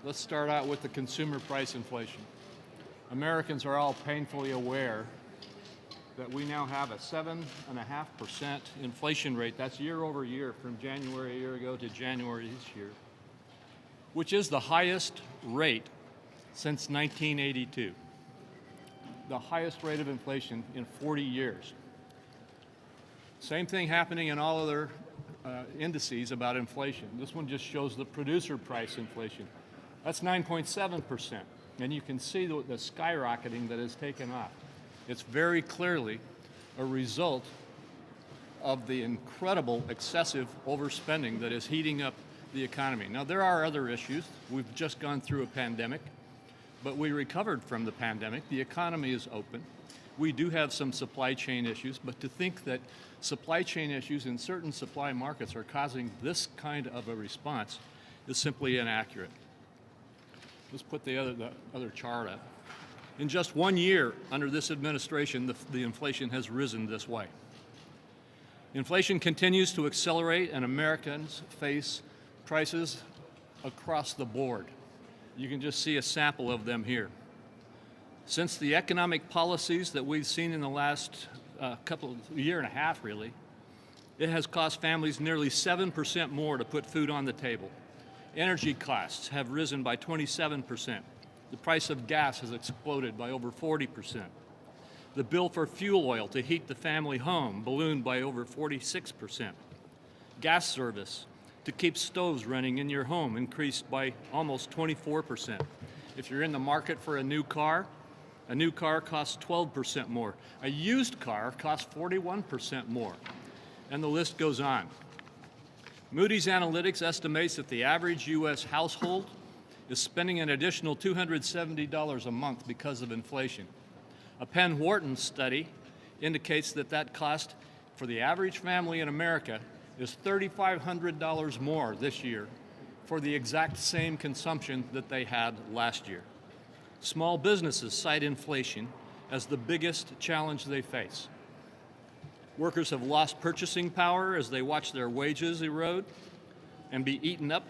Let's start out with the consumer price inflation. Americans are all painfully aware that we now have a 7.5% inflation rate. That's year over year from January a year ago to January this year, which is the highest rate since 1982. The highest rate of inflation in 40 years. Same thing happening in all other indices about inflation. This one just shows the producer price inflation. That's 9.7%. And you can see the skyrocketing that has taken off. It's very clearly a result of the incredible excessive overspending that is heating up the economy. Now, there are other issues. We've just gone through a pandemic, but we recovered from the pandemic. The economy is open. We do have some supply chain issues, but to think that supply chain issues in certain supply markets are causing this kind of a response is simply inaccurate. Let's put the other chart up. In just 1 year under this administration, the inflation has risen this way. Inflation continues to accelerate, and Americans face prices across the board. You can just see a sample of them here. Since the economic policies that we've seen in the last year and a half, really, it has cost families nearly 7% more to put food on the table. Energy costs have risen by 27%. The price of gas has exploded by over 40%. The bill for fuel oil to heat the family home ballooned by over 46%. Gas service to keep stoves running in your home increased by almost 24%. If you're in the market for a new car costs 12% more. A used car costs 41% more. And the list goes on. Moody's Analytics estimates that the average U.S. household is spending an additional $270 a month because of inflation. A Penn Wharton study indicates that that cost for the average family in America is $3,500 more this year for the exact same consumption that they had last year. Small businesses cite inflation as the biggest challenge they face. Workers have lost purchasing power as they watch their wages erode and be eaten up.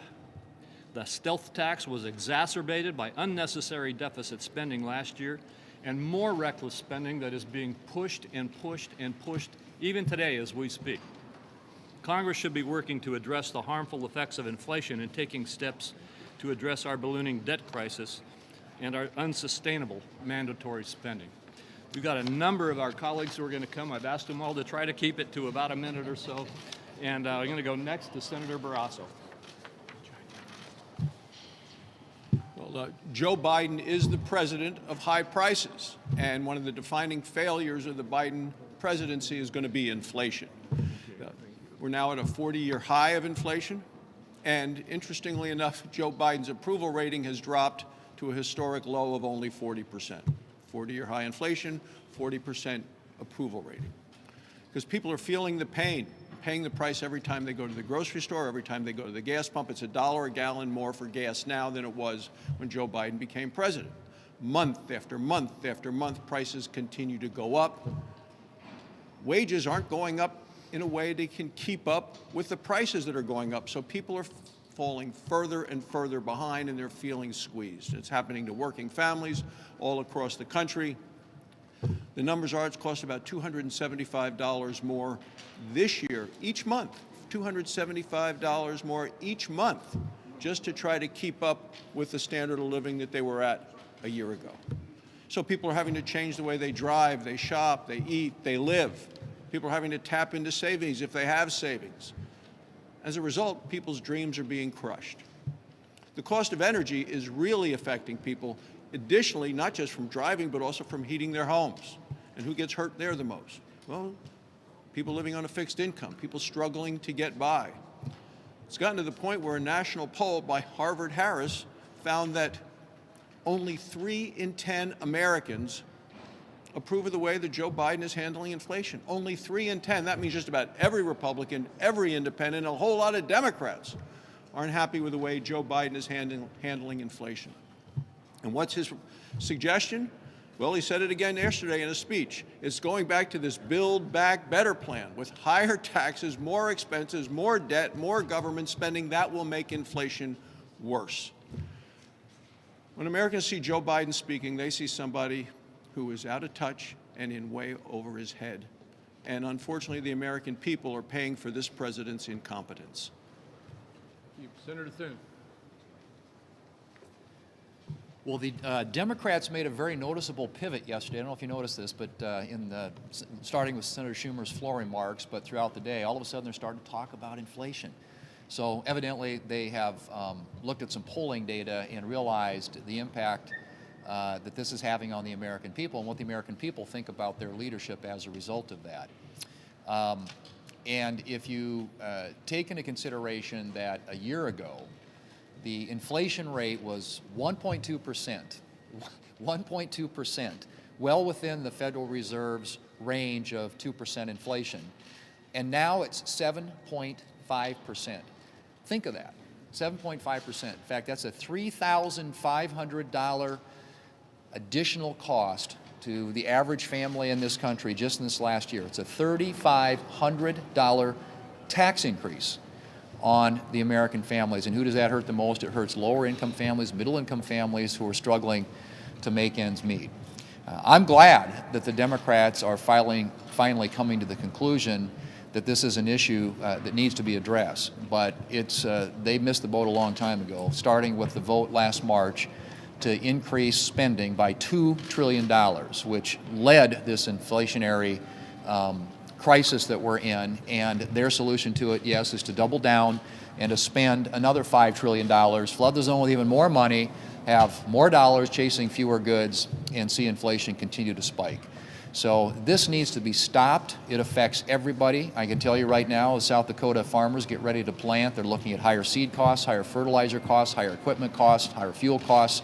The stealth tax was exacerbated by unnecessary deficit spending last year and more reckless spending that is being pushed and pushed and pushed even today as we speak. Congress should be working to address the harmful effects of inflation and taking steps to address our ballooning debt crisis and our unsustainable mandatory spending. We've got a number of our colleagues who are going to come. I've asked them all to try to keep it to about a minute or so. And I'm going to go next to Senator Barrasso. Well, Joe Biden is the president of high prices. And one of the defining failures of the Biden presidency is going to be inflation. We're now at a 40-year high of inflation. And interestingly enough, Joe Biden's approval rating has dropped to a historic low of only 40%. 40-year high inflation, 40% approval rating. Because people are feeling the pain, paying the price every time they go to the grocery store, every time they go to the gas pump. It's $1 a gallon more for gas now than it was when Joe Biden became president. Month after month after month, prices continue to go up. Wages aren't going up in a way they can keep up with the prices that are going up. So people are falling further and further behind, and they're feeling squeezed. It's happening to working families all across the country. The numbers are it's cost about $275 more this year, each month, $275 more each month, just to try to keep up with the standard of living that they were at a year ago. So people are having to change the way they drive, they shop, they eat, they live. People are having to tap into savings if they have savings. As a result, people's dreams are being crushed. The cost of energy is really affecting people, additionally, not just from driving, but also from heating their homes. And who gets hurt there the most? Well, people living on a fixed income, people struggling to get by. It's gotten to the point where a national poll by Harvard-Harris found that only 3 in 10 Americans approve of the way that Joe Biden is handling inflation. Only 3 in 10. That means just about every Republican, every independent, a whole lot of Democrats aren't happy with the way Joe Biden is handling inflation. And what's his suggestion? Well, he said it again yesterday in a speech. It's going back to this Build Back Better plan with higher taxes, more expenses, more debt, more government spending. That will make inflation worse. When Americans see Joe Biden speaking, they see somebody who is out of touch and in way over his head. And unfortunately, the American people are paying for this president's incompetence. Senator Thune. Well, the Democrats made a very noticeable pivot yesterday. I don't know if you noticed this, but starting with Senator Schumer's floor remarks, but throughout the day, all of a sudden they're starting to talk about inflation. So evidently they have looked at some polling data and realized the impact that this is having on the American people and what the American people think about their leadership as a result of that. And if you take into consideration that a year ago, the inflation rate was 1.2%, 1.2%, well within the Federal Reserve's range of 2% inflation. And now it's 7.5%. Think of that, 7.5%. In fact, that's a $3,500 additional cost to the average family in this country just in this last year. It's a $3,500 tax increase on the American families. And who does that hurt the most? It hurts lower income families, middle income families who are struggling to make ends meet. I'm glad that the Democrats are finally coming to the conclusion that this is an issue that needs to be addressed. But they missed the boat a long time ago, starting with the vote last March to increase spending by $2 trillion, which led this inflationary crisis that we're in. And their solution to it, yes, is to double down and to spend another $5 trillion, flood the zone with even more money, have more dollars chasing fewer goods, and see inflation continue to spike. So this needs to be stopped. It affects everybody. I can tell you right now, as South Dakota farmers get ready to plant, they're looking at higher seed costs, higher fertilizer costs, higher equipment costs, higher fuel costs.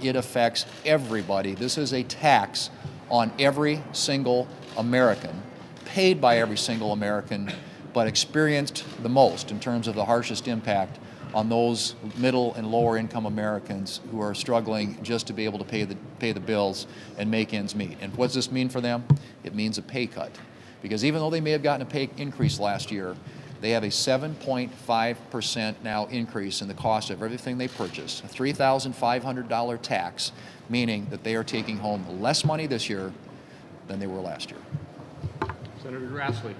It affects everybody. This is a tax on every single American, paid by every single American, but experienced the most in terms of the harshest impact on those middle and lower income Americans who are struggling just to be able to pay the bills and make ends meet. And what does this mean for them? It means a pay cut. Because even though they may have gotten a pay increase last year, they have a 7.5% now increase in the cost of everything they purchase, a $3,500 tax, meaning that they are taking home less money this year than they were last year. Senator Grassley.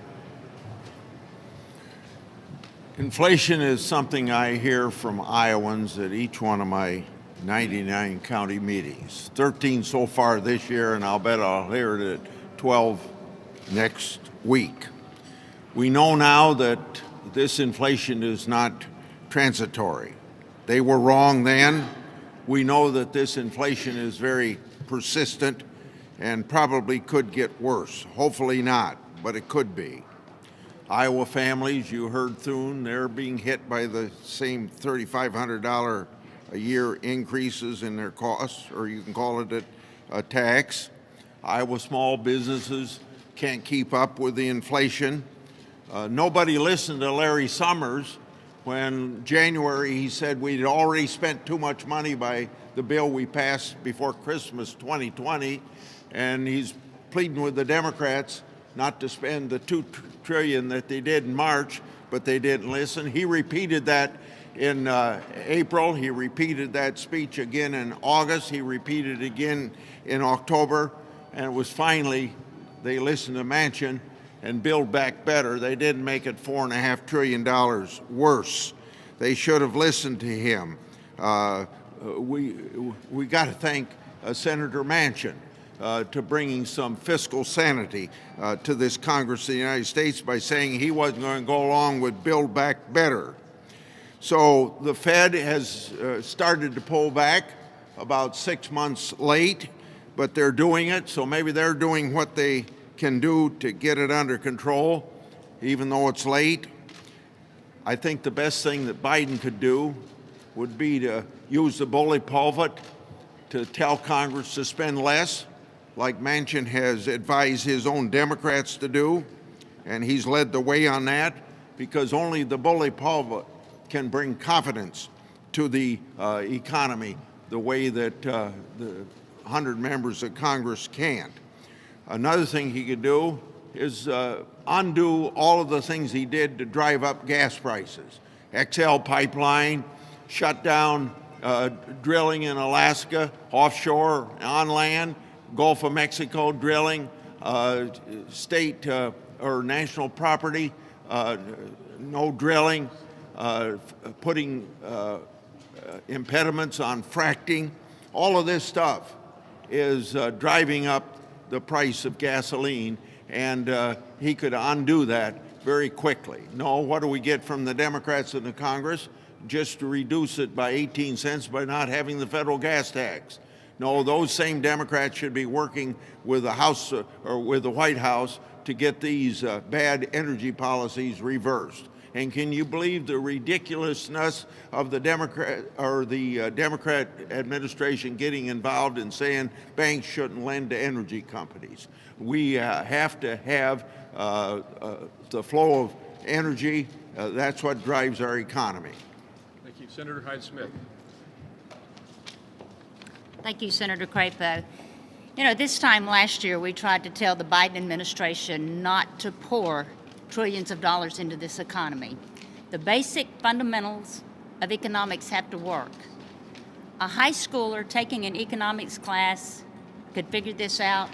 Inflation is something I hear from Iowans at each one of my 99 county meetings. 13 so far this year, and I'll bet I'll hear it at 12 next week. We know now that this inflation is not transitory. They were wrong then. We know that this inflation is very persistent and probably could get worse. Hopefully not, but it could be. Iowa families, you heard Thune, they're being hit by the same $3,500 a year increases in their costs, or you can call it a tax. Iowa small businesses can't keep up with the inflation. Nobody listened to Larry Summers when January he said we'd already spent too much money by the bill we passed before Christmas 2020, and he's pleading with the Democrats not to spend the $2 trillion that they did in March, but they didn't listen. He repeated that in April. He repeated that speech again in August. He repeated it again in October. And it was finally, they listened to Manchin and Build Back Better. They didn't make it $4.5 trillion worse. They should have listened to him. We got to thank Senator Manchin to bringing some fiscal sanity to this Congress of the United States by saying he wasn't going to go along with Build Back Better. So the Fed has started to pull back about 6 months late, but they're doing it, so maybe they're doing what they can do to get it under control, even though it's late. I think the best thing that Biden could do would be to use the bully pulpit to tell Congress to spend less, like Manchin has advised his own Democrats to do, and he's led the way on that, because only the bully pulpit can bring confidence to the economy the way that the 100 members of Congress can't. Another thing he could do is undo all of the things he did to drive up gas prices. XL pipeline, shut down drilling in Alaska, offshore, on land, Gulf of Mexico drilling, state or national property, no drilling, putting impediments on fracking. All of this stuff is driving up the price of gasoline, and he could undo that very quickly. No, what do we get from the Democrats in the Congress? Just to reduce it by 18 cents by not having the federal gas tax. No, those same Democrats should be working with the House or with the White House to get these bad energy policies reversed. And can you believe the ridiculousness of the Democrat administration getting involved in saying banks shouldn't lend to energy companies? We have to have the flow of energy. That's what drives our economy. Thank you. Senator Hyde-Smith. Thank you, Senator Crapo. You know, this time last year, we tried to tell the Biden administration not to pour trillions of dollars into this economy. The basic fundamentals of economics have to work. A high schooler taking an economics class could figure this out,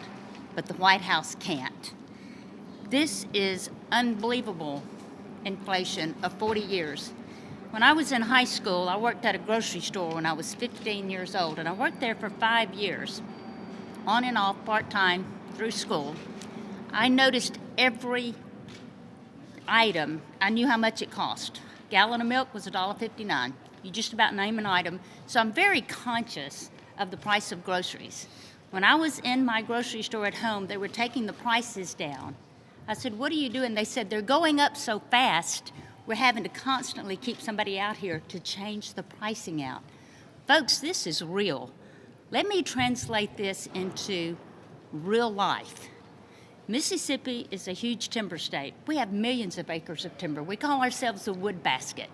but the White House can't. This is unbelievable inflation of 40 years. When I was in high school, I worked at a grocery store when I was 15 years old, and I worked there for 5 years, on and off, part-time, through school. I noticed every item. I knew how much it cost. A gallon of milk was $1.59. You just about name an item. So I'm very conscious of the price of groceries. When I was in my grocery store at home, they were taking the prices down. I said, "What are you doing?" They said, "They're going up so fast, we're having to constantly keep somebody out here to change the pricing out." Folks, this is real. Let me translate this into real life. Mississippi is a huge timber state. We have millions of acres of timber. We call ourselves a wood basket.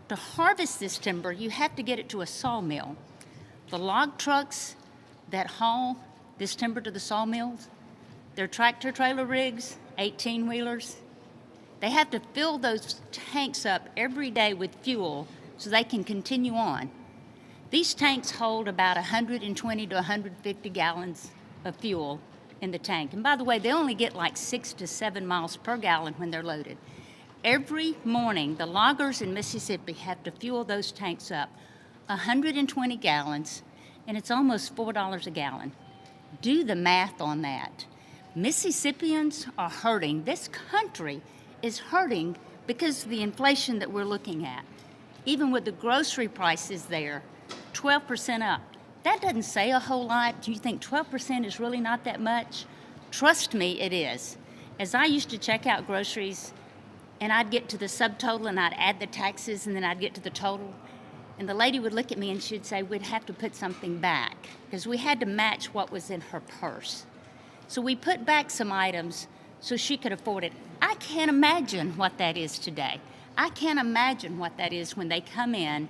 To harvest this timber, you have to get it to a sawmill. The log trucks that haul this timber to the sawmills, they're tractor-trailer rigs, 18-wheelers. They have to fill those tanks up every day with fuel so they can continue on. These tanks hold about 120 to 150 gallons of fuel in the tank. And by the way, they only get like 6 to 7 miles per gallon when they're loaded. Every morning, the loggers in Mississippi have to fuel those tanks up 120 gallons, and it's almost $4 a gallon. Do the math on that. Mississippians are hurting. This country is hurting because of the inflation that we're looking at. Even with the grocery prices there, 12% up. That doesn't say a whole lot. Do you think 12% is really not that much? Trust me, it is. As I used to check out groceries, and I'd get to the subtotal and I'd add the taxes and then I'd get to the total, and the lady would look at me and she'd say, "We'd have to put something back," because we had to match what was in her purse. So we put back some items so she could afford it. I can't imagine what that is today. I can't imagine what that is when they come in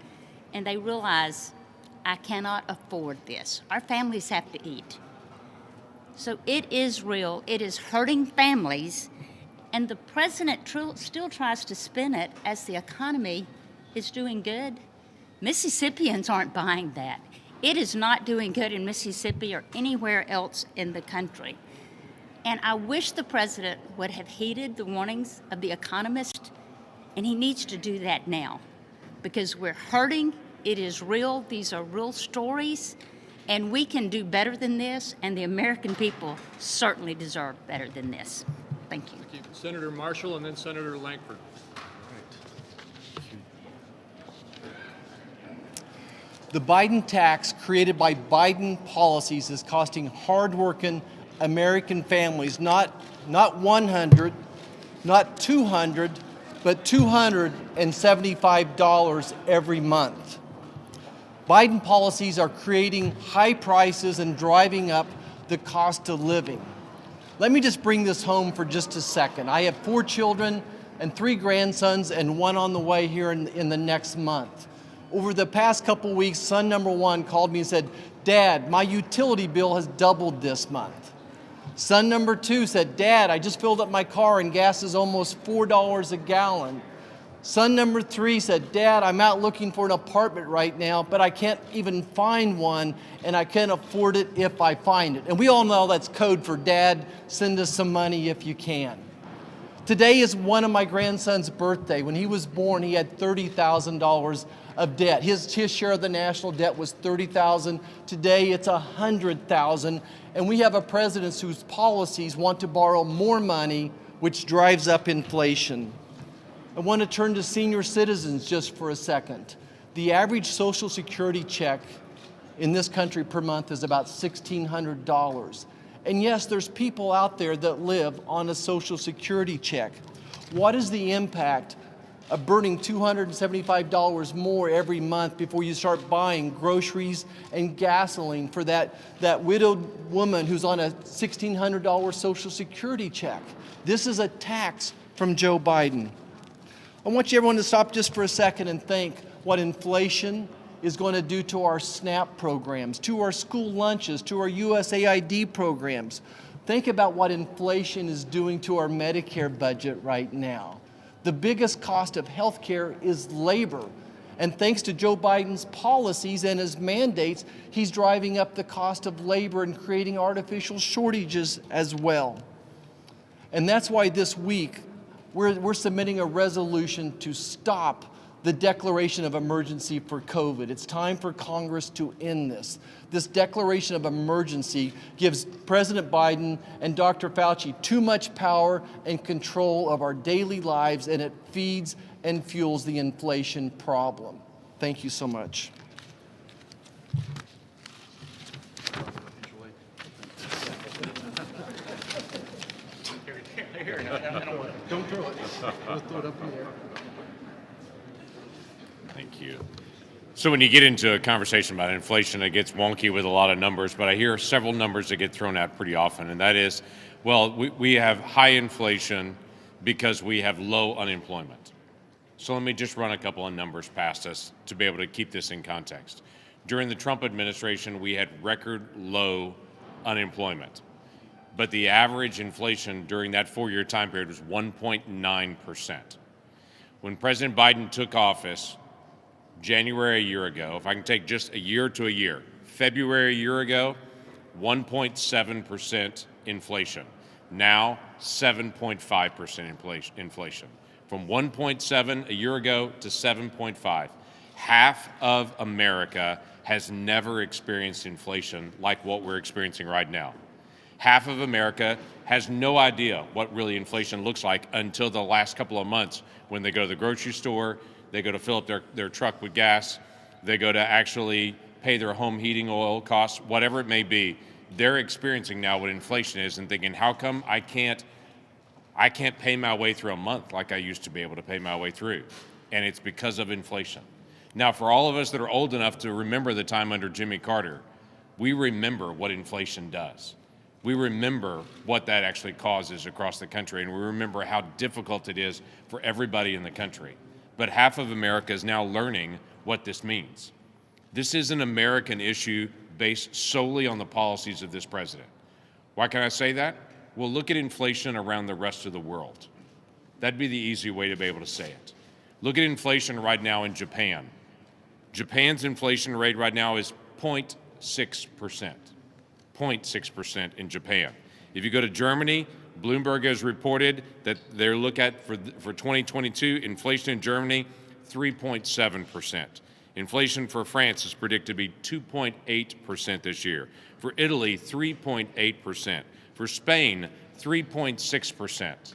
and they realize, I cannot afford this. Our families have to eat. So it is real. It is hurting families. And the president still tries to spin it as the economy is doing good. Mississippians aren't buying that. It is not doing good in Mississippi or anywhere else in the country. And I wish the president would have heeded the warnings of the economist, and he needs to do that now, because we're hurting. It is real. These are real stories, and we can do better than this, and the American people certainly deserve better than this. Thank you. Thank you. Senator Marshall and then Senator Lankford. The Biden tax created by Biden policies is costing hardworking American families not 100, not 200, but $275 every month. Biden policies are creating high prices and driving up the cost of living. Let me just bring this home for just a second. I have 4 children and 3 grandsons and 1 on the way here in the next month. Over the past couple weeks, son number 1 called me and said, "Dad, my utility bill has doubled this month." Son number 2 said, "Dad, I just filled up my car and gas is almost $4 a gallon." Son number 3 said, Dad, I'm out looking for an apartment right now, but I can't even find one, and I can't afford it if I find it. And we all know that's code for, Dad, send us some money if you can. Today is one of my grandson's birthday. When he was born, he had $30,000 of debt. His share of the national debt was $30,000. Today, it's $100,000. And we have a president whose policies want to borrow more money, which drives up inflation. I want to turn to senior citizens just for a second. The average Social Security check in this country per month is about $1,600. And yes, there's people out there that live on a Social Security check. What is the impact of burning $275 more every month before you start buying groceries and gasoline for that widowed woman who's on a $1,600 Social Security check? This is a tax from Joe Biden. I want everyone to stop just for a second and think what inflation is going to do to our SNAP programs, to our school lunches, to our USAID programs. Think about what inflation is doing to our Medicare budget right now. The biggest cost of health care is labor. And thanks to Joe Biden's policies and his mandates, he's driving up the cost of labor and creating artificial shortages as well. And that's why this week we're submitting a resolution to stop the declaration of emergency for COVID. It's time for Congress to end this. This declaration of emergency gives President Biden and Dr. Fauci too much power and control of our daily lives, and it feeds and fuels the inflation problem. Thank you so much. Don't throw it. We'll throw it up in the air. Thank you. So when you get into a conversation about inflation, it gets wonky with a lot of numbers, but I hear several numbers that get thrown out pretty often, and that is, well, we have high inflation because we have low unemployment. So let me just run a couple of numbers past us to be able to keep this in context. During the Trump administration, we had record low unemployment, but the average inflation during that 4-year time period was 1.9%. When President Biden took office, January a year ago, if I can take just a year to a year, February a year ago, 1.7% inflation. Now, 7.5% inflation. From 1.7 a year ago to 7.5. Half of America has never experienced inflation like what we're experiencing right now. Half of America has no idea what really inflation looks like until the last couple of months when they go to the grocery store, they go to fill up their truck with gas, they go to actually pay their home heating oil costs, whatever it may be. They're experiencing now what inflation is and thinking, how come I can't pay my way through a month like I used to be able to pay my way through? And it's because of inflation. Now, for all of us that are old enough to remember the time under Jimmy Carter, we remember what inflation does. We remember what that actually causes across the country, and we remember how difficult it is for everybody in the country. But half of America is now learning what this means. This is an American issue based solely on the policies of this president. Why can I say that? Well, look at inflation around the rest of the world. That'd be the easy way to be able to say it. Look at inflation right now in Japan. Japan's inflation rate right now is 0.6%. 0.6% in Japan. If you go to Germany, Bloomberg has reported that they're looking at for 2022, inflation in Germany, 3.7%. Inflation for France is predicted to be 2.8% this year. For Italy, 3.8%. For Spain, 3.6%.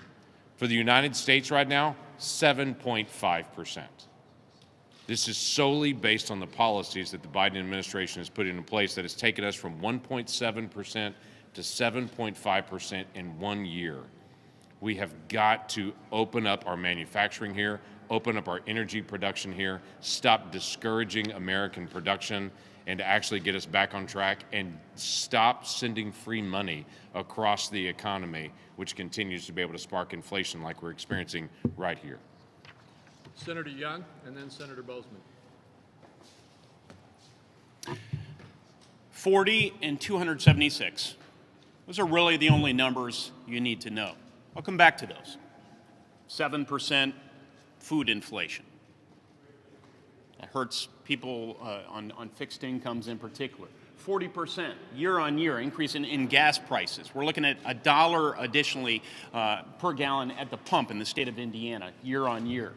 For the United States right now, 7.5%. This is solely based on the policies that the Biden administration has put into place that has taken us from 1.7% to 7.5% in 1 year. We have got to open up our manufacturing here, open up our energy production here, stop discouraging American production, and to actually get us back on track and stop sending free money across the economy, which continues to be able to spark inflation like we're experiencing right here. Senator Young, and then Senator Bozeman. 40 and 276. Those are really the only numbers you need to know. I'll come back to those. 7%, food inflation. That hurts people on fixed incomes in particular. 40% year-on-year increase in gas prices. We're looking at $1 additionally per gallon at the pump in the state of Indiana year-on-year.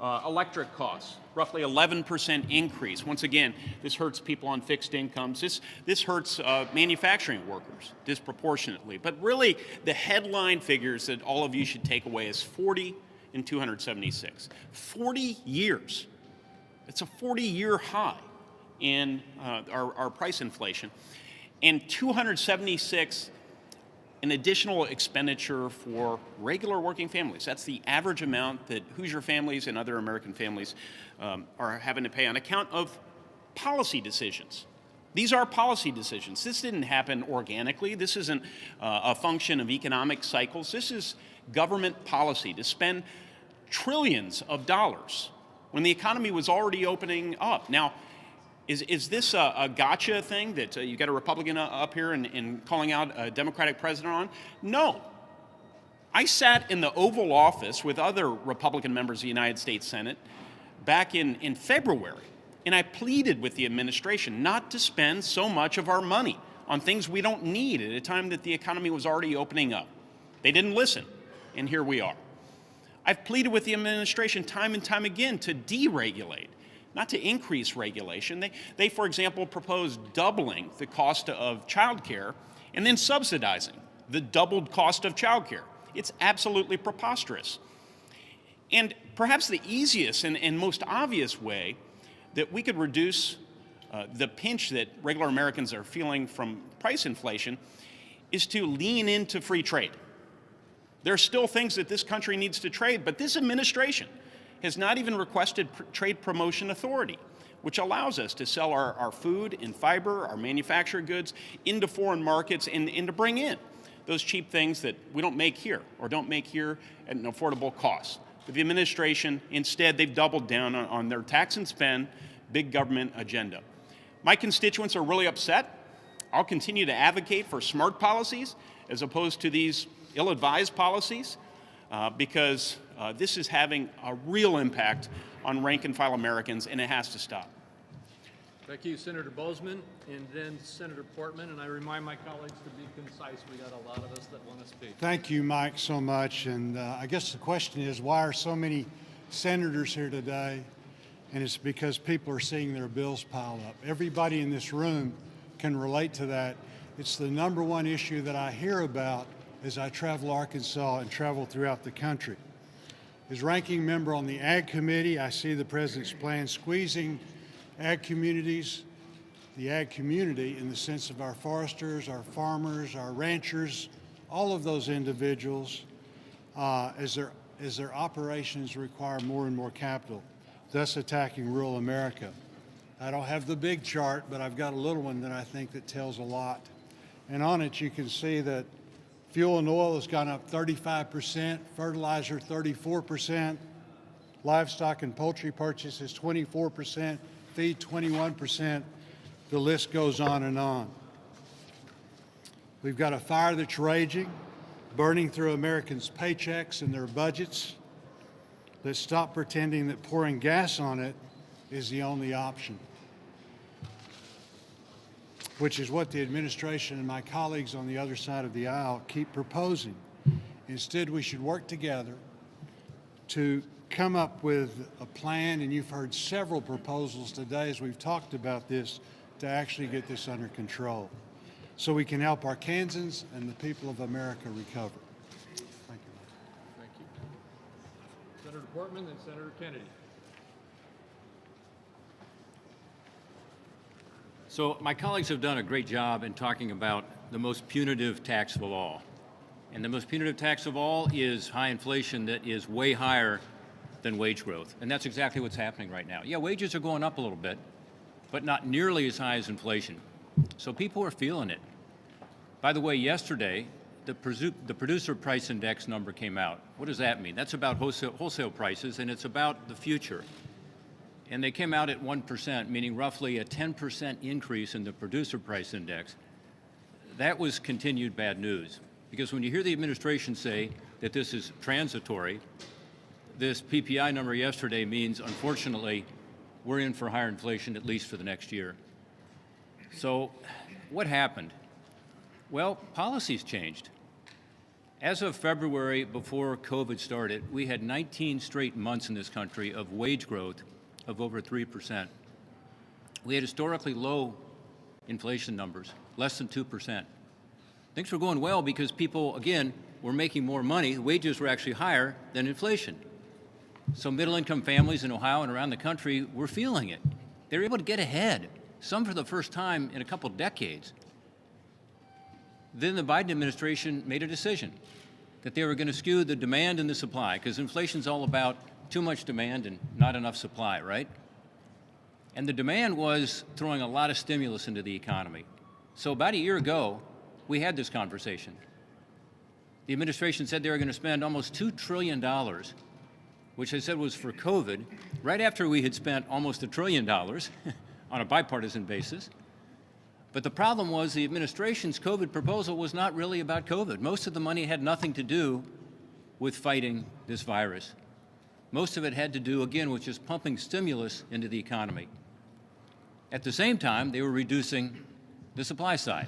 Electric costs, roughly 11% increase. Once again, this hurts people on fixed incomes. This hurts manufacturing workers disproportionately. But really, the headline figures that all of you should take away is 40 and 276. 40 years. It's a 40-year high in our price inflation. And 276 an additional expenditure for regular working families. That's the average amount that Hoosier families and other American families are having to pay on account of policy decisions. These are policy decisions. This didn't happen organically. This isn't a function of economic cycles. This is government policy to spend trillions of dollars when the economy was already opening up. Now, is this a gotcha thing that you got a Republican up here and calling out a Democratic president on? No. I sat in the Oval Office with other Republican members of the United States Senate back in February, and I pleaded with the administration not to spend so much of our money on things we don't need at a time that the economy was already opening up. They didn't listen, and here we are. I've pleaded with the administration time and time again to deregulate, not to increase regulation. They, for example, proposed doubling the cost of childcare and then subsidizing the doubled cost of childcare. It's absolutely preposterous. And perhaps the easiest and most obvious way that we could reduce the pinch that regular Americans are feeling from price inflation is to lean into free trade. There are still things that this country needs to trade, but this administration has not even requested trade promotion authority, which allows us to sell our food and fiber, our manufactured goods into foreign markets and to bring in those cheap things that we don't make here or don't make here at an affordable cost. But the administration, instead, they've doubled down on their tax and spend, big government agenda. My constituents are really upset. I'll continue to advocate for smart policies as opposed to these ill-advised policies because this is having a real impact on rank-and-file Americans, and it has to stop. Thank you, Senator Bozeman, and then Senator Portman. And I remind my colleagues to be concise. We got a lot of us that want to speak. Thank you, Mike, so much. And I guess the question is, why are so many senators here today? And it's because people are seeing their bills pile up. Everybody in this room can relate to that. It's the number one issue that I hear about as I travel Arkansas and travel throughout the country. As ranking member on the Ag Committee, I see the President's plan squeezing ag communities, the ag community in the sense of our foresters, our farmers, our ranchers, all of those individuals as their operations require more and more capital, thus attacking rural America. I don't have the big chart, but I've got a little one that I think that tells a lot. And on it you can see that fuel and oil has gone up 35%, fertilizer 34%, livestock and poultry purchases 24%, feed 21%. The list goes on and on. We've got a fire that's raging, burning through Americans' paychecks and their budgets. Let's stop pretending that pouring gas on it is the only option, which is what the administration and my colleagues on the other side of the aisle keep proposing. Instead, we should work together to come up with a plan, and you've heard several proposals today as we've talked about this, to actually get this under control so we can help Arkansans and the people of America recover. Thank you. Thank you. Senator Portman and Senator Kennedy. So my colleagues have done a great job in talking about the most punitive tax of all. And the most punitive tax of all is high inflation that is way higher than wage growth. And that's exactly what's happening right now. Yeah, wages are going up a little bit, but not nearly as high as inflation. So people are feeling it. By the way, yesterday, the producer price index number came out. What does that mean? That's about wholesale prices, and it's about the future. And they came out at 1%, meaning roughly a 10% increase in the producer price index. That was continued bad news, because when you hear the administration say that this is transitory, this PPI number yesterday means, unfortunately, we're in for higher inflation, at least for the next year. So what happened? Well, policies changed. As of February, before COVID started, we had 19 straight months in this country of wage growth of over 3%. We had historically low inflation numbers, less than 2%. Things were going well because people, again, were making more money. Wages were actually higher than inflation. So middle-income families in Ohio and around the country were feeling it. They were able to get ahead, some for the first time in a couple decades. Then the Biden administration made a decision that they were going to skew the demand and the supply, because inflation's all about too much demand and not enough supply, right? And the demand was throwing a lot of stimulus into the economy. So about a year ago, we had this conversation. The administration said they were going to spend almost $2 trillion, which they said was for COVID, right after we had spent almost $1 trillion on a bipartisan basis. But the problem was the administration's COVID proposal was not really about COVID. Most of the money had nothing to do with fighting this virus. Most of it had to do, again, with just pumping stimulus into the economy. At the same time, they were reducing the supply side.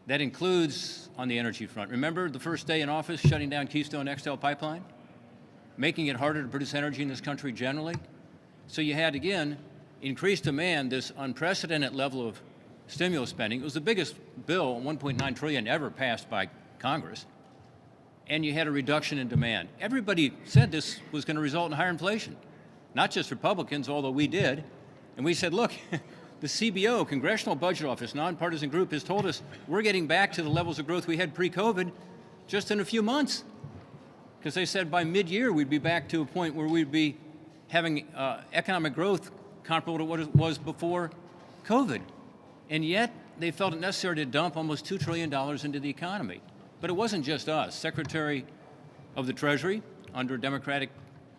That includes on the energy front. Remember the first day in office, shutting down Keystone XL pipeline? Making it harder to produce energy in this country generally? So you had, again, increased demand, this unprecedented level of stimulus spending. It was the biggest bill, $1.9 trillion, ever passed by Congress. And you had a reduction in demand. Everybody said this was going to result in higher inflation. Not just Republicans, although we did. And we said, look, the CBO, Congressional Budget Office, nonpartisan group, has told us we're getting back to the levels of growth we had pre-COVID just in a few months. Because they said by mid-year we'd be back to a point where we'd be having economic growth comparable to what it was before COVID. And yet they felt it necessary to dump almost $2 trillion into the economy. But it wasn't just us. Secretary of the Treasury under Democratic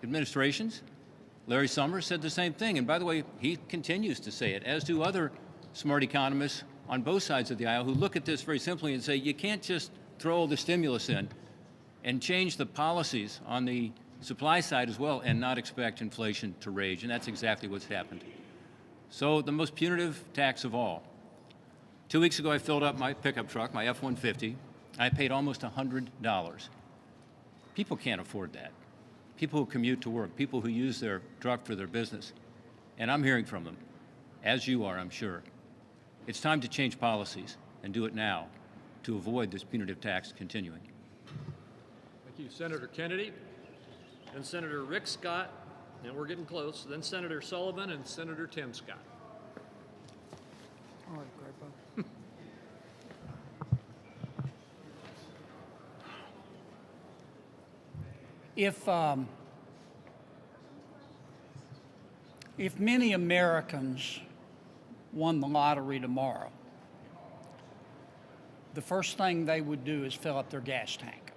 administrations, Larry Summers, said the same thing. And by the way, he continues to say it, as do other smart economists on both sides of the aisle who look at this very simply and say, you can't just throw all the stimulus in and change the policies on the supply side as well and not expect inflation to rage. And that's exactly what's happened. So the most punitive tax of all. 2 weeks ago, I filled up my pickup truck, my F-150. I paid almost $100. People can't afford that. People who commute to work, people who use their truck for their business. And I'm hearing from them, as you are, I'm sure. It's time to change policies and do it now to avoid this punitive tax continuing. Thank you, Senator Kennedy, and Senator Rick Scott, and we're getting close, then Senator Sullivan and Senator Tim Scott. All right, Crapo. If many Americans won the lottery tomorrow, the first thing they would do is fill up their gas tank.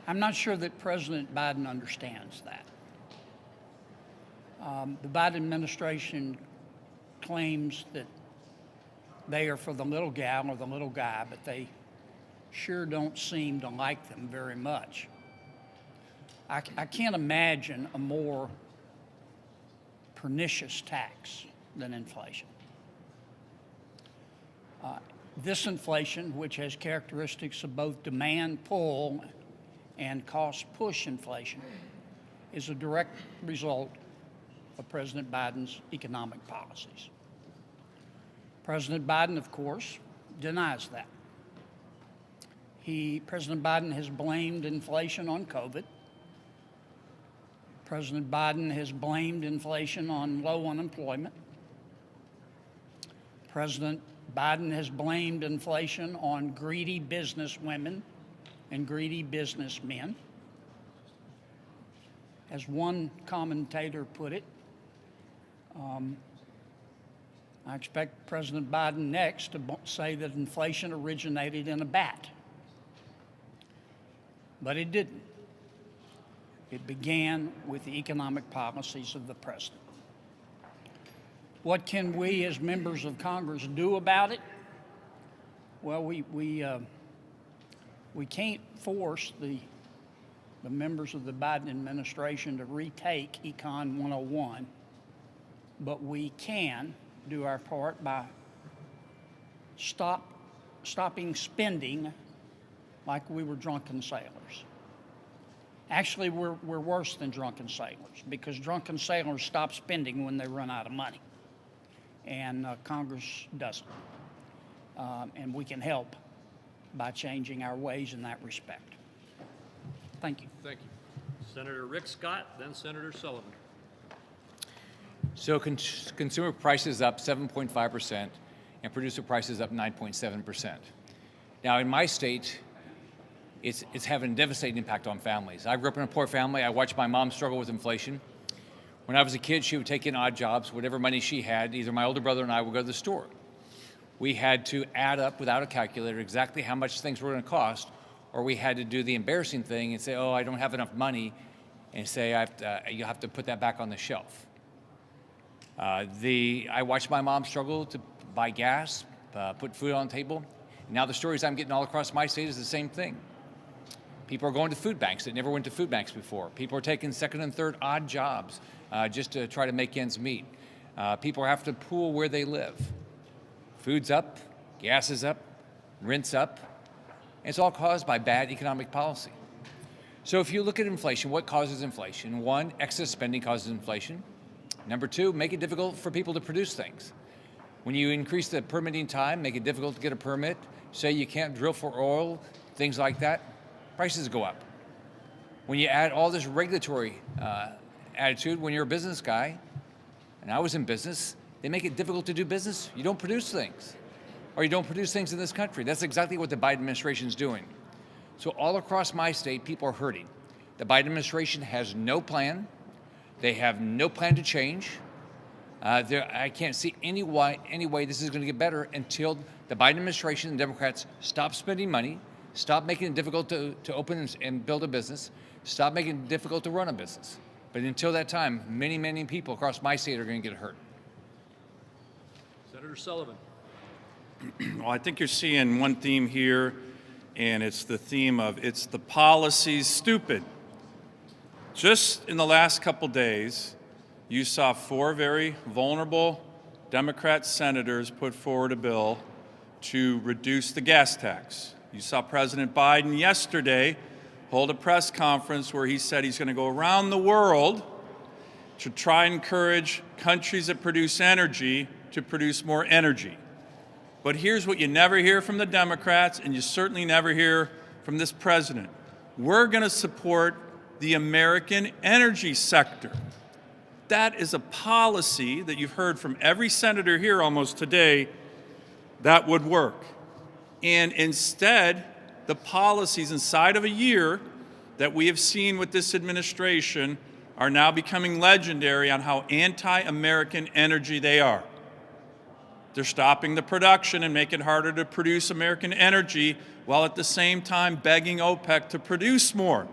I'm not sure that President Biden understands that. The Biden administration claims that they are for the little gal or the little guy, but they sure don't seem to like them very much. I can't imagine a more pernicious tax than inflation. This inflation, which has characteristics of both demand pull and cost push inflation, is a direct result of President Biden's economic policies. President Biden, of course, denies that. President Biden has blamed inflation on COVID. President Biden has blamed inflation on low unemployment. President Biden has blamed inflation on greedy businesswomen and greedy businessmen. As one commentator put it, I expect President Biden next to say that inflation originated in a bat. But it didn't. It began with the economic policies of the president. What can we as members of Congress do about it? Well, we can't force the the members of the Biden administration to retake Econ 101, but we can do our part by stopping spending like we were drunken sailors. Actually, we're worse than drunken sailors, because drunken sailors stop spending when they run out of money, and Congress doesn't. And we can help by changing our ways in that respect. Thank you. Thank you. Senator Rick Scott, then Senator Sullivan. So consumer prices up 7.5% and producer prices up 9.7%. Now in my state, it's having a devastating impact on families. I grew up in a poor family. I watched my mom struggle with inflation. When I was a kid, she would take in odd jobs, whatever money she had. Either my older brother and I would go to the store. We had to add up without a calculator exactly how much things were going to cost, or we had to do the embarrassing thing and say, oh, I don't have enough money, and say, you have to put that back on the shelf. I watched my mom struggle to buy gas, put food on the table. Now the stories I'm getting all across my state is the same thing. People are going to food banks that never went to food banks before. People are taking second and third odd jobs just to try to make ends meet. People have to pool where they live. Food's up, gas is up, rent's up. And it's all caused by bad economic policy. So if you look at inflation, what causes inflation? One, excess spending causes inflation. Number two, make it difficult for people to produce things. When you increase the permitting time, make it difficult to get a permit, say you can't drill for oil, things like that, prices go up. When you add all this regulatory attitude, when you're a business guy, and I was in business, they make it difficult to do business. You don't produce things, or you don't produce things in this country. That's exactly what the Biden administration is doing. So all across my state, people are hurting. The Biden administration has no plan. They have no plan to change. I can't see any way this is going to get better until the Biden administration and Democrats stop spending money, stop making it difficult to open and build a business, stop making it difficult to run a business. But until that time, many, many people across my state are going to get hurt. Senator Sullivan. Well, I think you're seeing one theme here, and it's the theme of it's the policies stupid. Just in the last couple days, you saw 4 very vulnerable Democrat senators put forward a bill to reduce the gas tax. You saw President Biden yesterday hold a press conference where he said he's going to go around the world to try and encourage countries that produce energy to produce more energy. But here's what you never hear from the Democrats, and you certainly never hear from this president. We're going to support the American energy sector. That is a policy that you've heard from every senator here almost today that would work. And instead, the policies inside of a year that we have seen with this administration are now becoming legendary on how anti-American energy they are. They're stopping the production and making it harder to produce American energy while at the same time begging OPEC to produce more.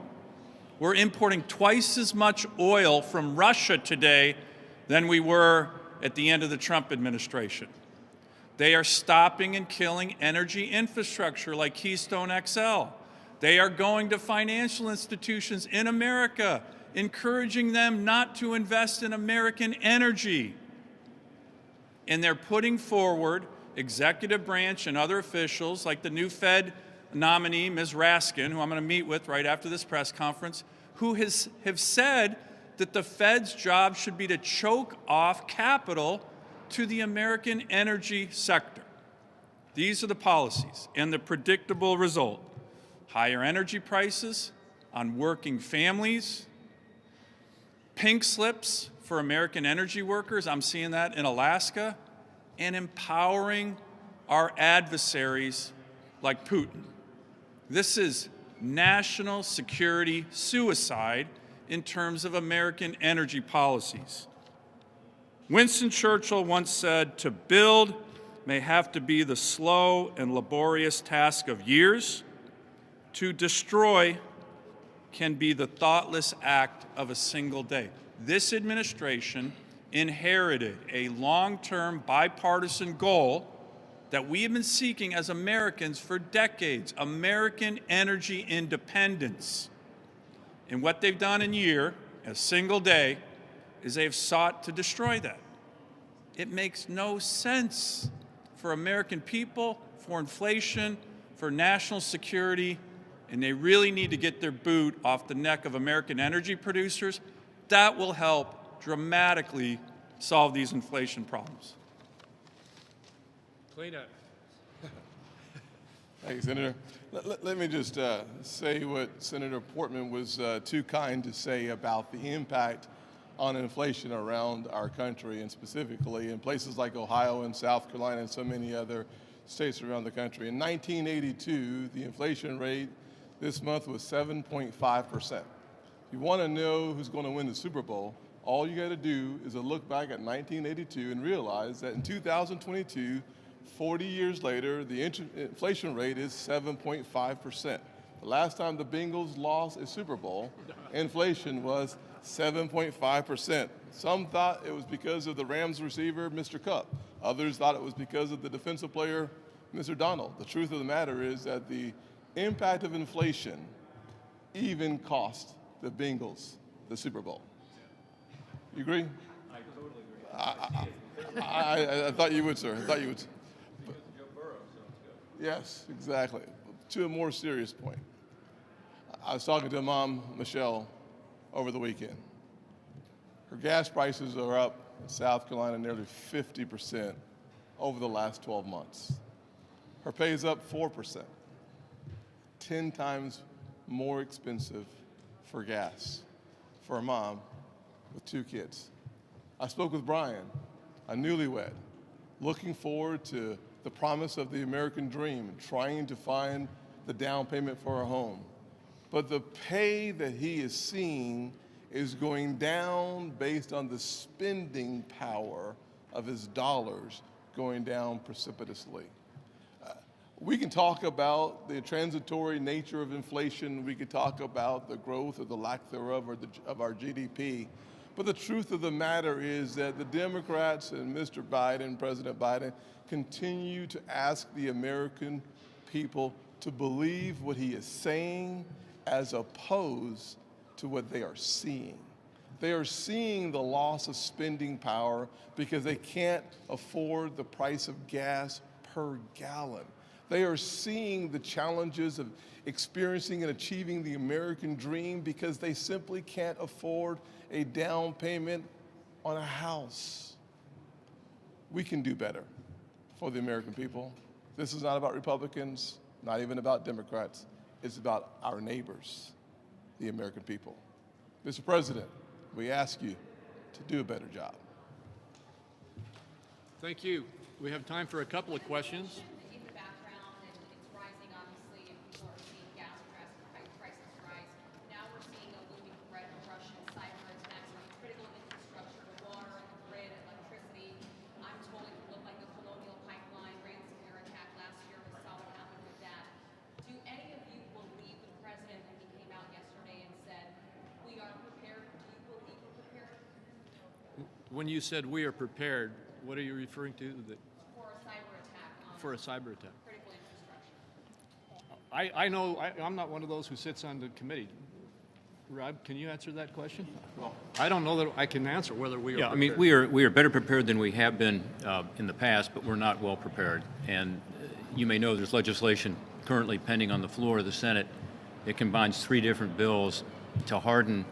We're importing twice as much oil from Russia today than we were at the end of the Trump administration. They are stopping and killing energy infrastructure like Keystone XL. They are going to financial institutions in America, encouraging them not to invest in American energy. And they're putting forward executive branch and other officials like the new Fed nominee, Ms. Raskin, who I'm going to meet with right after this press conference, who have said that the Fed's job should be to choke off capital to the American energy sector. These are the policies and the predictable result. Higher energy prices on working families, pink slips for American energy workers, I'm seeing that in Alaska, and empowering our adversaries like Putin. This is national security suicide in terms of American energy policies. Winston Churchill once said, "To build may have to be the slow and laborious task of years. To destroy can be the thoughtless act of a single day." This administration inherited a long-term bipartisan goal that we have been seeking as Americans for decades, American energy independence. And what they've done in a single day, is they've sought to destroy that. It makes no sense for American people, for inflation, for national security, and they really need to get their boot off the neck of American energy producers. That will help dramatically solve these inflation problems. Clean up. Thank you, Senator. Let me just say what Senator Portman was too kind to say about the impact on inflation around our country, and specifically in places like Ohio and South Carolina and so many other states around the country. In 1982, the inflation rate this month was 7.5%. If you want to know who's going to win the Super Bowl, all you got to do is a look back at 1982 and realize that in 2022, 40 years later, the inflation rate is 7.5%. The last time the Bengals lost a Super Bowl, inflation was 7.5%. Some thought it was because of the Rams receiver, Mr. Cup. Others thought it was because of the defensive player, Mr. Donald. The truth of the matter is that the impact of inflation even cost the Bengals the Super Bowl. You agree? I totally agree. I thought you would, sir. I thought you would. Yes, exactly. To a more serious point, I was talking to Mom, Michelle, over the weekend. Her gas prices are up in South Carolina nearly 50% over the last 12 months. Her pay is up 4%, 10 times more expensive for gas for a mom with 2 kids. I spoke with Brian, a newlywed, looking forward to the promise of the American dream, trying to find the down payment for a home. But the pay that he is seeing is going down based on the spending power of his dollars going down precipitously. We can talk about the transitory nature of inflation. We could talk about the growth or the lack thereof of our GDP. But the truth of the matter is that the Democrats and Mr. Biden, President Biden, continue to ask the American people to believe what he is saying as opposed to what they are seeing. They are seeing the loss of spending power because they can't afford the price of gas per gallon. They are seeing the challenges of experiencing and achieving the American dream because they simply can't afford a down payment on a house. We can do better for the American people. This is not about Republicans, not even about Democrats. It's about our neighbors, the American people. Mr. President, we ask you to do a better job. Thank you. We have time for a couple of questions. In the background, and it's rising, obviously, and people are seeing gas prices rise. Now we're seeing a looming threat of Russian cyber attacks on critical infrastructure, water, grid, electricity. I'm told it could look like the Colonial Pipeline ransomware attack last year. We saw what happened with that. Do any of you believe the president when he came out yesterday and said, we are prepared? Do you believe we're prepared? When you said we are prepared, what are you referring to? For a cyber attack on For a cyber attack. critical infrastructure. I know I'm not one of those who sits on the committee. Rob, can you answer that question? Well, I don't know that I can answer whether we are prepared. I mean, we are better prepared than we have been in the past, but we're not well prepared. And you may know there's legislation currently pending on the floor of the Senate. It combines 3 different bills to harden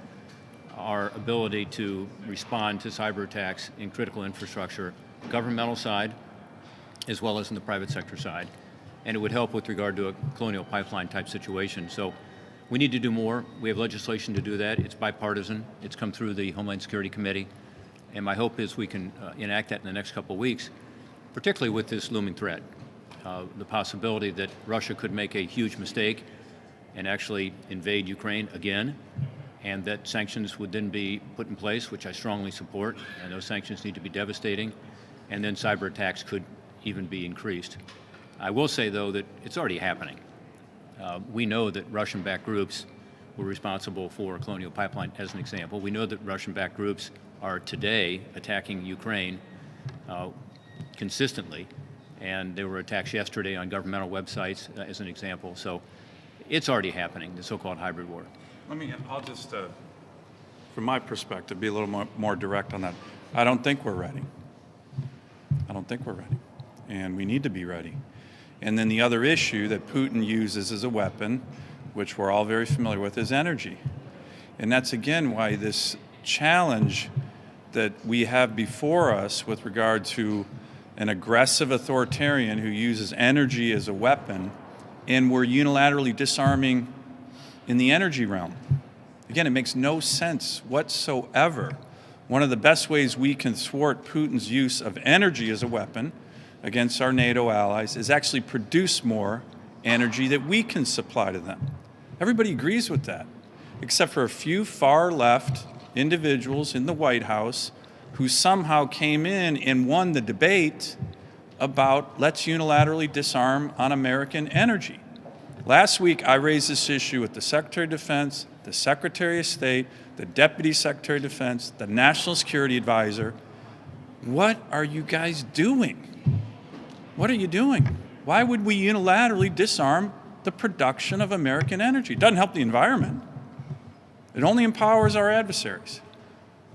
our ability to respond to cyber attacks in critical infrastructure, governmental side, as well as in the private sector side. And it would help with regard to a Colonial Pipeline type situation. So we need to do more. We have legislation to do that. It's bipartisan. It's come through the Homeland Security Committee. And my hope is we can enact that in the next couple of weeks, particularly with this looming threat. The possibility that Russia could make a huge mistake and actually invade Ukraine again, and that sanctions would then be put in place, which I strongly support, and those sanctions need to be devastating, and then cyber attacks could even be increased. I will say, though, that it's already happening. We know that Russian-backed groups were responsible for Colonial Pipeline, as an example. We know that Russian-backed groups are today attacking Ukraine consistently, and there were attacks yesterday on governmental websites, as an example. So it's already happening, the so-called hybrid war. I'll just, from my perspective, be a little more direct on that. I don't think we're ready. I don't think we're ready. And we need to be ready. And then the other issue that Putin uses as a weapon, which we're all very familiar with, is energy. And that's, again, why this challenge that we have before us with regard to an aggressive authoritarian who uses energy as a weapon, and we're unilaterally disarming in the energy realm. Again, it makes no sense whatsoever. One of the best ways we can thwart Putin's use of energy as a weapon against our NATO allies is actually produce more energy that we can supply to them. Everybody agrees with that, except for a few far-left individuals in the White House who somehow came in and won the debate about let's unilaterally disarm on American energy. Last week, I raised this issue with the Secretary of Defense, the Secretary of State, the Deputy Secretary of Defense, the National Security Advisor. What are you guys doing? What are you doing? Why would we unilaterally disarm the production of American energy? It doesn't help the environment. It only empowers our adversaries.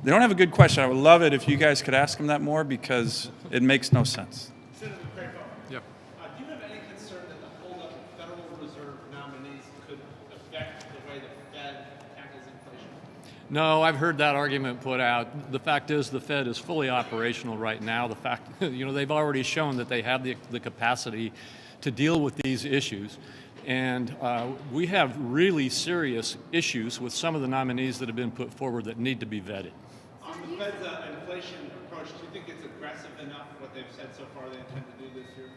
They don't have a good question. I would love it if you guys could ask them that more because it makes no sense. Senator Crapo. Yep. Do you have any concern that the holdup of Federal Reserve nominees could affect the way the Fed tackles inflation? No, I've heard that argument put out. The fact is the Fed is fully operational right now. The fact, they've already shown that they have the capacity to deal with these issues. And we have really serious issues with some of the nominees that have been put forward that need to be vetted. On the Fed's inflation approach, do you think it's aggressive enough what they've said so far they intend to do this year?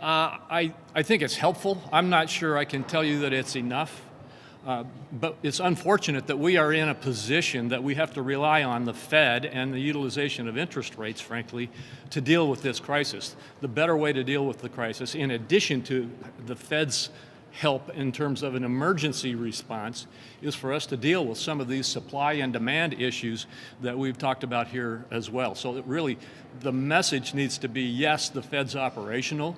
I think it's helpful. I'm not sure I can tell you that it's enough. But it's unfortunate that we are in a position that we have to rely on the Fed and the utilization of interest rates, frankly, to deal with this crisis. The better way to deal with the crisis, in addition to the Fed's help in terms of an emergency response, is for us to deal with some of these supply and demand issues that we've talked about here as well. So that really the message needs to be, yes, the Fed's operational,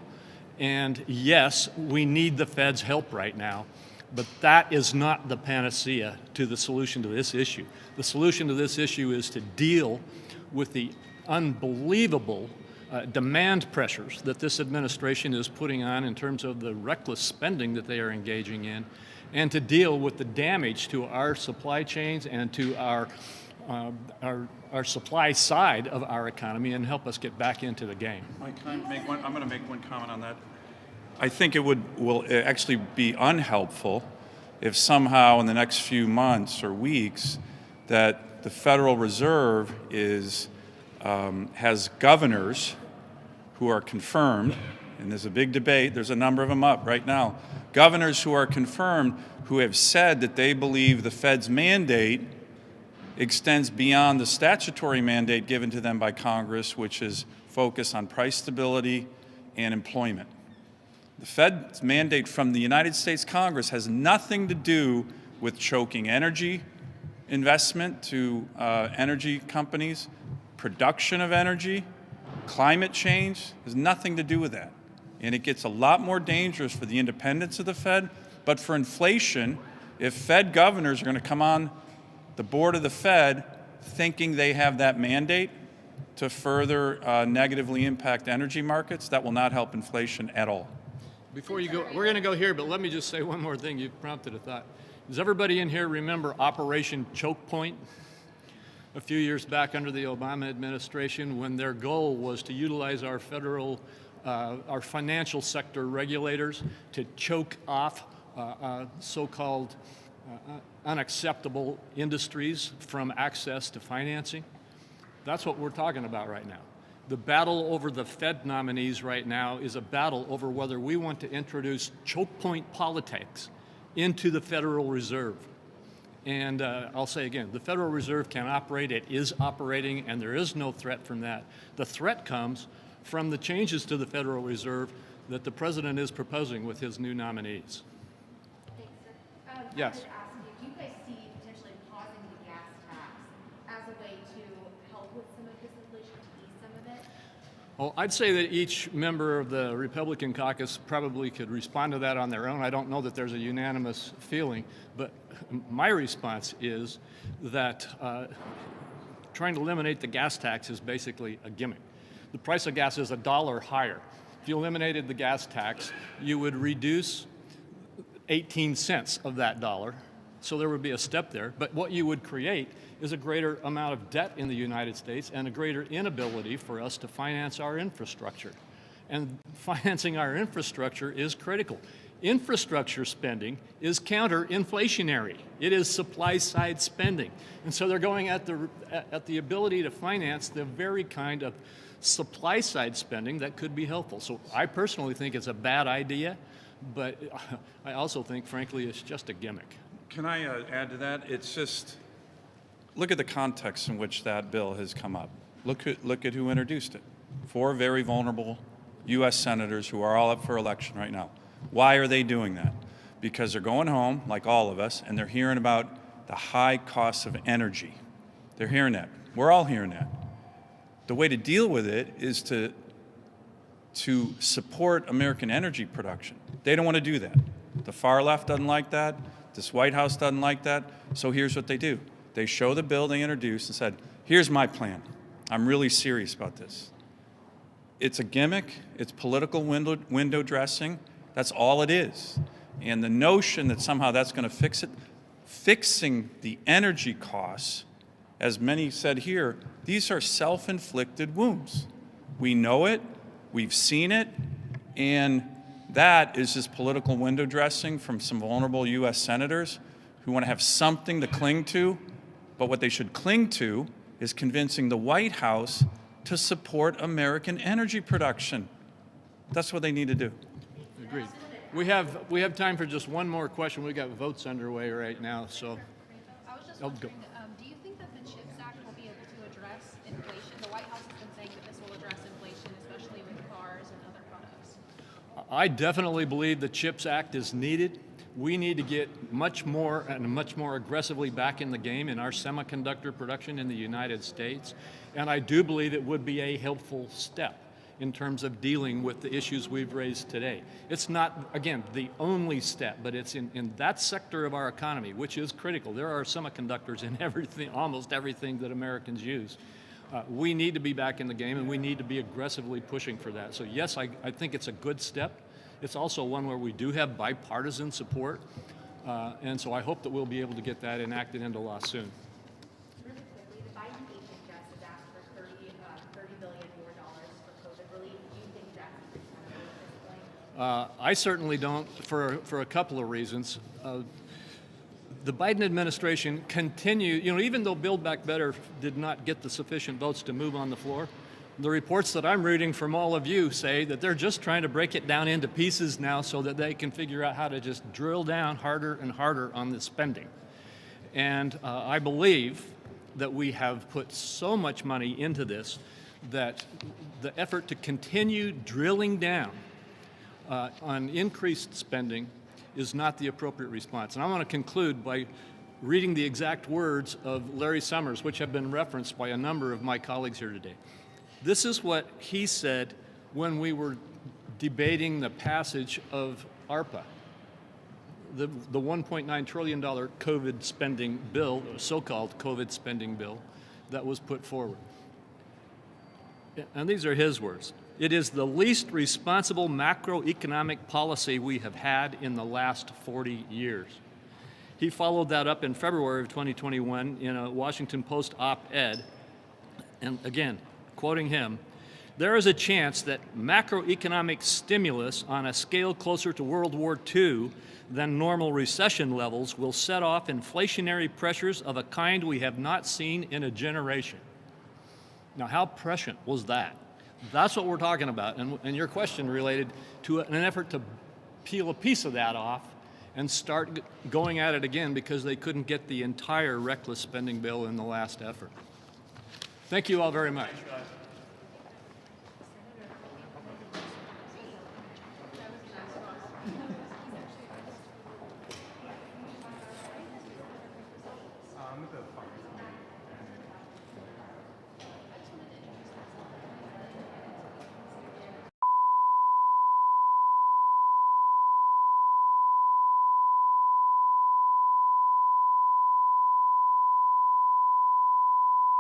and yes, we need the Fed's help right now. But that is not the panacea to the solution to this issue. The solution to this issue is to deal with the unbelievable demand pressures that this administration is putting on in terms of the reckless spending that they are engaging in, and to deal with the damage to our supply chains and to our supply side of our economy and help us get back into the game. Mike, I'm going to make one comment on that. I think it will actually be unhelpful if somehow in the next few months or weeks that the Federal Reserve has governors who are confirmed, and there's a big debate, there's a number of them up right now, governors who are confirmed who have said that they believe the Fed's mandate extends beyond the statutory mandate given to them by Congress, which is focused on price stability and employment. The Fed's mandate from the United States Congress has nothing to do with choking energy investment to energy companies, production of energy, climate change, has nothing to do with that. And it gets a lot more dangerous for the independence of the Fed, but for inflation, if Fed governors are going to come on the board of the Fed thinking they have that mandate to further negatively impact energy markets, that will not help inflation at all. Before you go, we're going to go here, but let me just say one more thing. You've prompted a thought. Does everybody in here remember Operation Choke Point? A few years back under the Obama administration, when their goal was to utilize our our financial sector regulators to choke off so-called unacceptable industries from access to financing. That's what we're talking about right now. The battle over the Fed nominees right now is a battle over whether we want to introduce choke point politics into the Federal Reserve. And I'll say again, the Federal Reserve can operate, it is operating, and there is no threat from that. The threat comes from the changes to the Federal Reserve that the President is proposing with his new nominees. Thanks, sir. Yes. I wanted to ask you, do you guys see potentially pausing the gas tax as a way to help with some of this inflation, to ease some of it? Well, I'd say that each member of the Republican caucus probably could respond to that on their own. I don't know that there's a unanimous feeling, but my response is that trying to eliminate the gas tax is basically a gimmick. The price of gas is $1 higher. If you eliminated the gas tax, you would reduce 18 cents of that dollar, so there would be a step there. But what you would create is a greater amount of debt in the United States and a greater inability for us to finance our infrastructure. And financing our infrastructure is critical. Infrastructure spending is counter-inflationary. It is supply-side spending. And so they're going at the ability to finance the very kind of supply-side spending that could be helpful. So I personally think it's a bad idea, but I also think, frankly, it's just a gimmick. Can I add to that? It's just, look at the context in which that bill has come up. Look at who introduced it. 4 very vulnerable U.S. senators who are all up for election right now. Why are they doing that? Because they're going home, like all of us, and they're hearing about the high costs of energy. They're hearing that. We're all hearing that. The way to deal with it is to support American energy production. They don't want to do that. The far left doesn't like that. This White House doesn't like that. So here's what they do. They show the bill they introduced and said, here's my plan. I'm really serious about this. It's a gimmick. It's political window dressing. That's all it is. And the notion that somehow that's going to fix it, fixing the energy costs, as many said here, these are self-inflicted wounds. We know it, we've seen it, and that is just political window dressing from some vulnerable U.S. senators who want to have something to cling to, but what they should cling to is convincing the White House to support American energy production. That's what they need to do. Agreed. We have time for just one more question. We've got votes underway right now, so. I was just wondering, do you think that the CHIPS Act will be able to address inflation? The White House has been saying that this will address inflation, especially with cars and other products. I definitely believe the CHIPS Act is needed. We need to get much more aggressively back in the game in our semiconductor production in the United States. And I do believe it would be a helpful step in terms of dealing with the issues we've raised today. It's not, again, the only step, but it's in that sector of our economy, which is critical. There are semiconductors in everything, almost everything that Americans use. We need to be back in the game, and we need to be aggressively pushing for that. So yes, I think it's a good step. It's also one where we do have bipartisan support, and so I hope that we'll be able to get that enacted into law soon. Really quickly, the Biden agent has asked for $30 billion more for COVID relief. Do you think that's reasonable at this point? I certainly don't, for a couple of reasons. The Biden administration continued, even though Build Back Better did not get the sufficient votes to move on the floor, the reports that I'm reading from all of you say that they're just trying to break it down into pieces now so that they can figure out how to just drill down harder and harder on the spending. And I believe that we have put so much money into this that the effort to continue drilling down on increased spending is not the appropriate response. And I want to conclude by reading the exact words of Larry Summers, which have been referenced by a number of my colleagues here today. This is what he said when we were debating the passage of ARPA, the $1.9 trillion COVID spending bill, so-called COVID spending bill, that was put forward. And these are his words. It is the least responsible macroeconomic policy we have had in the last 40 years. He followed that up in February of 2021 in a Washington Post op-ed, and again, quoting him, there is a chance that macroeconomic stimulus on a scale closer to World War II than normal recession levels will set off inflationary pressures of a kind we have not seen in a generation. Now, how prescient was that? That's what we're talking about, and your question related to an effort to peel a piece of that off and start going at it again because they couldn't get the entire reckless spending bill in the last effort. Thank you all very much.